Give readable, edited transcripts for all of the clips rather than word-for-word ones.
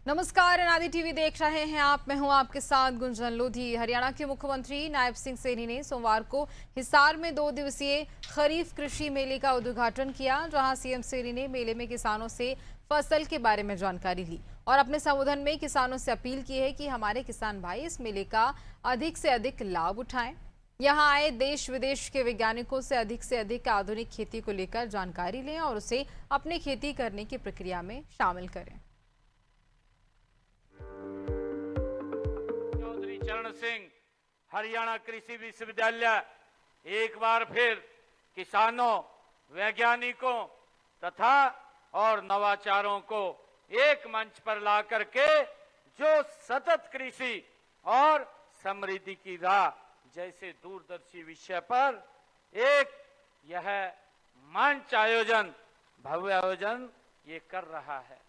नमस्कार, अनादि टीवी देख रहे हैं आप। मैं हूं आपके साथ गुंजन लोधी। हरियाणा के मुख्यमंत्री नायब सिंह सैनी ने सोमवार को हिसार में 2 दिवसीय खरीफ कृषि मेले का उद्घाटन किया, जहां सीएम सैनी ने मेले में किसानों से फसल के बारे में जानकारी ली और अपने संबोधन में किसानों से अपील की है कि हमारे किसान भाई इस मेले का अधिक से अधिक लाभ उठाएं। यहाँ आए देश विदेश के वैज्ञानिकों से अधिक आधुनिक खेती को लेकर जानकारी लें और उसे अपनी खेती करने की प्रक्रिया में शामिल करें। चरण सिंह हरियाणा कृषि विश्वविद्यालय एक बार फिर किसानों, वैज्ञानिकों तथा और नवाचारों को एक मंच पर ला करके जो सतत कृषि और समृद्धि की राह जैसे दूरदर्शी विषय पर एक यह मंच आयोजन, भव्य आयोजन ये कर रहा है।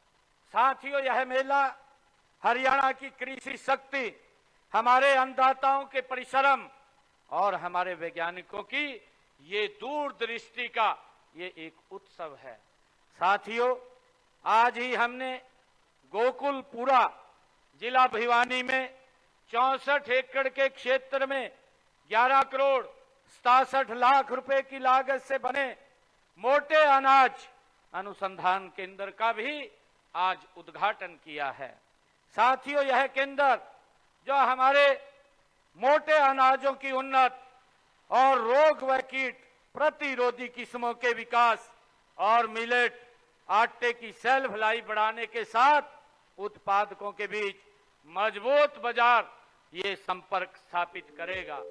साथियों, यह मेला हरियाणा की कृषि शक्ति, हमारे अन्नदाताओं के परिश्रम और हमारे वैज्ञानिकों की ये दूरदृष्टि का ये एक उत्सव है। साथियों, आज ही हमने गोकुलपुरा जिला भिवानी में 64 एकड़ के क्षेत्र में 11 करोड़ 67 लाख रुपए की लागत से बने मोटे अनाज अनुसंधान केंद्र का भी आज उद्घाटन किया है। साथियों, यह केंद्र जो हमारे मोटे अनाजों की उन्नत और रोग व कीट प्रतिरोधी किस्मों के विकास और मिलेट आटे की शेल्फ लाइफ बढ़ाने के साथ उत्पादकों के बीच मजबूत बाजार ये संपर्क स्थापित करेगा।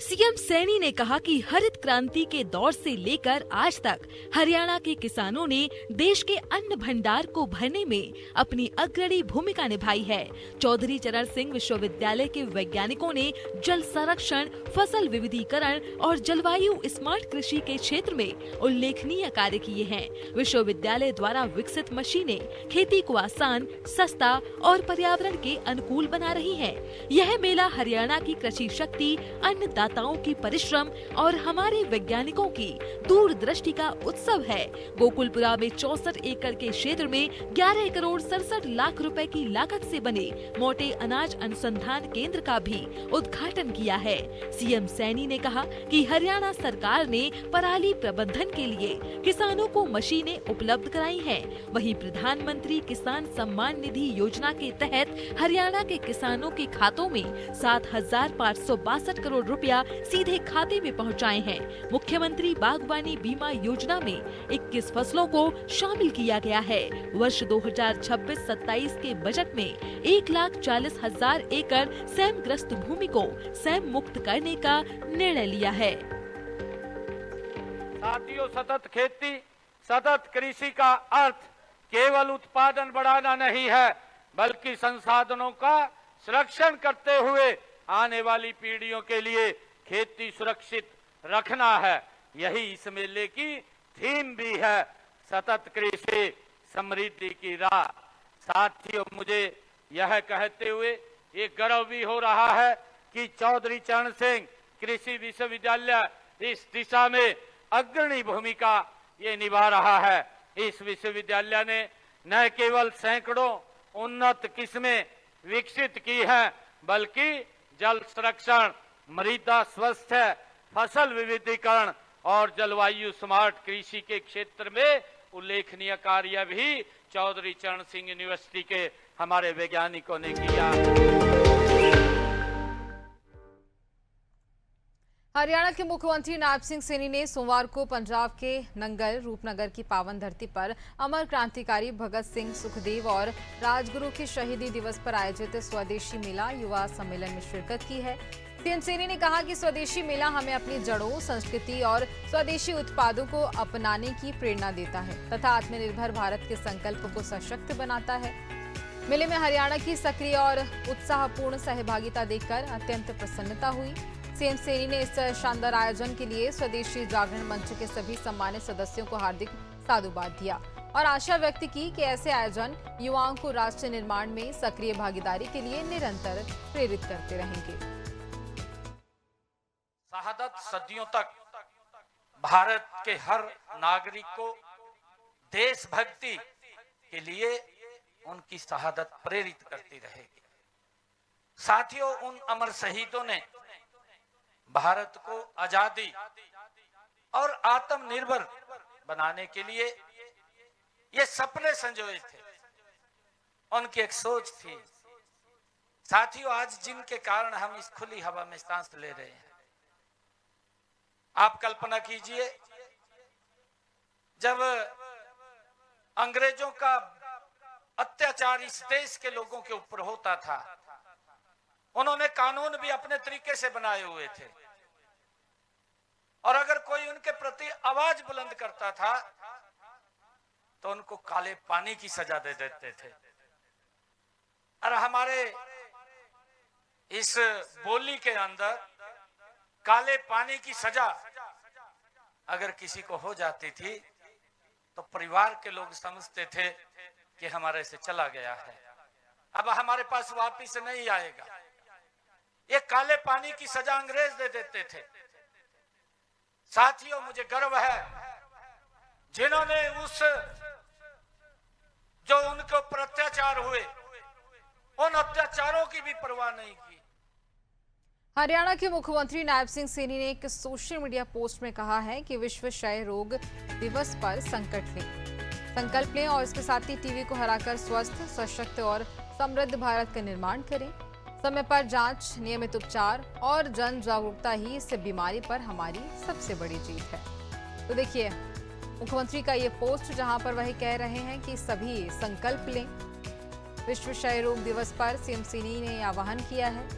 सीएम सैनी ने कहा कि हरित क्रांति के दौर से लेकर आज तक हरियाणा के किसानों ने देश के अन्न भंडार को भरने में अपनी अग्रणी भूमिका निभाई है। चौधरी चरण सिंह विश्वविद्यालय के वैज्ञानिकों ने जल संरक्षण, फसल विविधीकरण और जलवायु स्मार्ट कृषि के क्षेत्र में उल्लेखनीय कार्य किए हैं। विश्वविद्यालय द्वारा विकसित मशीनें खेती को आसान, सस्ता और पर्यावरण के अनुकूल बना रही है। यह मेला हरियाणा की कृषि शक्ति, अन्नदाताओं की परिश्रम और हमारे वैज्ञानिकों की दूरदृष्टि का उत्सव है। गोकुलपुरा में 64 एकड़ के क्षेत्र में 11 करोड़ 67 लाख रुपए की लागत से बने मोटे अनाज अनुसंधान केंद्र का भी उद्घाटन किया है। सीएम सैनी ने कहा कि हरियाणा सरकार ने पराली प्रबंधन के लिए किसानों को मशीनें उपलब्ध कराई हैं। वहीं प्रधानमंत्री किसान सम्मान निधि योजना के तहत हरियाणा के किसानों के खातों में 7,562 करोड़ रुपया सीधे खाते में पहुंचाए हैं। मुख्यमंत्री बागवानी बीमा योजना में 21 फसलों को शामिल किया गया है। वर्ष 2026-27 के बजट में 1,40,000 एकड़ सैमग्रस्त भूमि को सैम मुक्त करने का निर्णय लिया है। साथियों, सतत खेती, सतत कृषि का अर्थ केवल उत्पादन बढ़ाना नहीं है, बल्कि संसाधनों का संरक्षण करते हुए आने वाली पीढ़ियों के लिए खेती सुरक्षित रखना है। यही इस मेले की थीम भी है, सतत कृषि समृद्धि की राह। साथियों, मुझे यह कहते हुए एक गर्व भी हो रहा है कि चौधरी चरण सिंह कृषि विश्वविद्यालय इस दिशा में अग्रणी भूमिका ये निभा रहा है। इस विश्वविद्यालय ने न केवल सैकड़ों उन्नत किस्में विकसित की हैं, बल्कि जल संरक्षण, मृदा स्वास्थ्य, फसल विविधीकरण और जलवायु स्मार्ट कृषि के क्षेत्र में उल्लेखनीय कार्य भी चौधरी चरण सिंह यूनिवर्सिटी के हमारे वैज्ञानिकों ने किया। हरियाणा के मुख्यमंत्री नायब सिंह सैनी ने सोमवार को पंजाब के नंगल रूपनगर की पावन धरती पर अमर क्रांतिकारी भगत सिंह, सुखदेव और राजगुरु के शहीदी दिवस पर आयोजित स्वदेशी मेला युवा सम्मेलन में शिरकत की है। सीएम सैनी ने कहा कि स्वदेशी मेला हमें अपनी जड़ों, संस्कृति और स्वदेशी उत्पादों को अपनाने की प्रेरणा देता है तथा आत्मनिर्भर भारत के संकल्प को सशक्त बनाता है। मेले में हरियाणा की सक्रिय और उत्साहपूर्ण सहभागिता देखकर अत्यंत प्रसन्नता हुई। सीएम सैनी ने इस शानदार आयोजन के लिए स्वदेशी जागरण मंच के सभी सम्मानित सदस्यों को हार्दिक साधुवाद दिया और आशा व्यक्त की कि ऐसे आयोजन युवाओं को राष्ट्र निर्माण में सक्रिय भागीदारी के लिए निरंतर प्रेरित करते रहेंगे। शहादत सदियों तक भारत के हर नागरिक को देशभक्ति के लिए उनकी शहादत प्रेरित करती रहेगी। साथियों, उन अमर शहीदों ने भारत को आजादी और आत्मनिर्भर बनाने के लिए ये सपने संजोए थे। उनकी एक सोच थी। साथियों, आज जिनके कारण हम इस खुली हवा में सांस ले रहे हैं, आप कल्पना कीजिए, जब अंग्रेजों का अत्याचार इस देश के लोगों के ऊपर होता था, उन्होंने कानून भी अपने तरीके से बनाए हुए थे, और अगर कोई उनके प्रति आवाज बुलंद करता था तो उनको काले पानी की सजा दे देते थे। और हमारे इस बोली के अंदर काले पानी की सजा अगर किसी को हो जाती थी तो परिवार के लोग समझते थे कि हमारे से चला गया है, अब हमारे पास वापिस नहीं आएगा। ये काले पानी की सजा अंग्रेज दे देते थे। साथियों, मुझे गर्व है जिन्होंने उस जो उनके ऊपर अत्याचार हुए, उन अत्याचारों की भी परवाह नहीं की। हरियाणा के मुख्यमंत्री नायब सिंह सैनी ने एक सोशल मीडिया पोस्ट में कहा है कि विश्व क्षय रोग दिवस पर संकल्प लें और इसके साथ ही टीबी को हराकर स्वस्थ, सशक्त और समृद्ध भारत का निर्माण करें। समय पर जांच, नियमित उपचार और जन जागरूकता ही इस बीमारी पर हमारी सबसे बड़ी जीत है। तो देखिए मुख्यमंत्री का ये पोस्ट, जहां पर वह कह रहे हैं कि सभी संकल्प लें। विश्व क्षय रोग दिवस पर सीएम सैनी ने आह्वान किया है